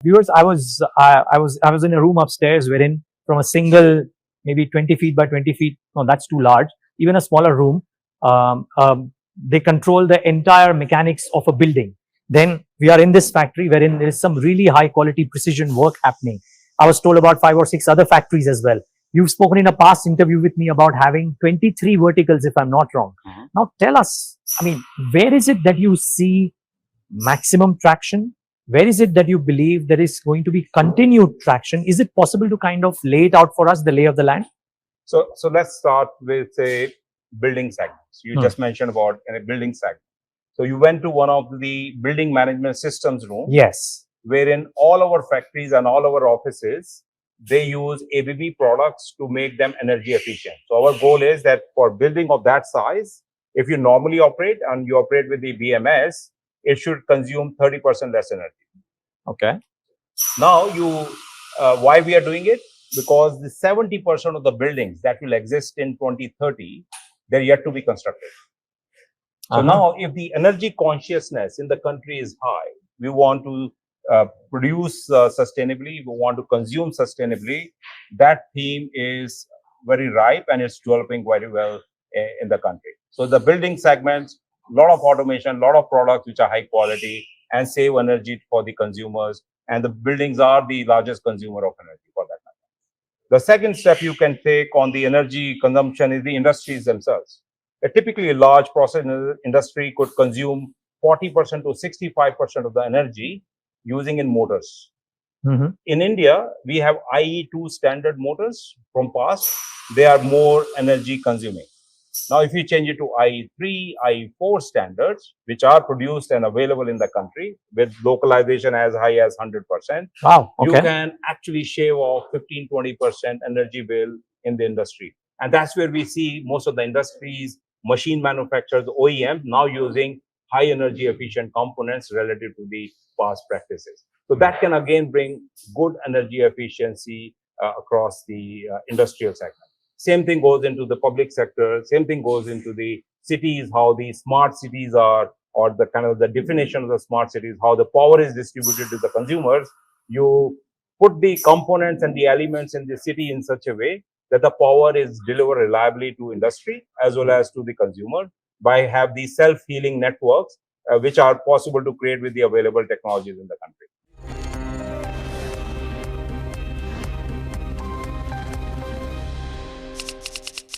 viewers, I was in a room upstairs wherein from a single maybe 20 feet by 20 feet, no, that's too large, even a smaller room, they control the entire mechanics of a building. Then we are in this factory wherein there is some really high quality precision work happening. I was told about 5 or 6 other factories as well. You've spoken in a past interview with me about having 23 verticals, if I'm not wrong. Now tell us, I mean, where is it that you see maximum traction? Where is it that you believe there is going to be continued traction? Is it possible to kind of lay it out for us, the lay of the land? So let's start with, say, building segments. You just mentioned about in a building segment. So you went to one of the building management systems room. Yes. Wherein all our factories and all our offices, they use ABB products to make them energy efficient. So our goal is that for building of that size, if you normally operate and you operate with the BMS, it should consume 30% less energy. Okay. Now why we are doing it? Because the 70% of the buildings that will exist in 2030, they're yet to be constructed. So now, if the energy consciousness in the country is high, we want to produce sustainably, we want to consume sustainably. That theme is very ripe and it's developing very well in the country. So the building segments, a lot of automation, a lot of products which are high quality and save energy for the consumers. And the buildings are the largest consumer of energy for that matter. The second step you can take on the energy consumption is the industries themselves. Typically, a large process industry could consume 40% to 65% of the energy using in motors. In India, we have IE2 standard motors from past. They are more energy consuming. Now, if you change it to IE3, IE4 standards, which are produced and available in the country with localization as high as 100%, wow, okay, you can actually shave off 15-20% energy bill in the industry. And that's where we see most of the industries, machine manufacturers, OEM, now using high energy efficient components relative to the past practices. So that can again bring good energy efficiency across the industrial segment. Same thing goes into the public sector. Same thing goes into the cities, how the smart cities are, or the kind of the definition of the smart cities, how the power is distributed to the consumers. You put the components and the elements in the city in such a way that the power is delivered reliably to industry as well as to the consumer by have these self-healing networks, which are possible to create with the available technologies in the country.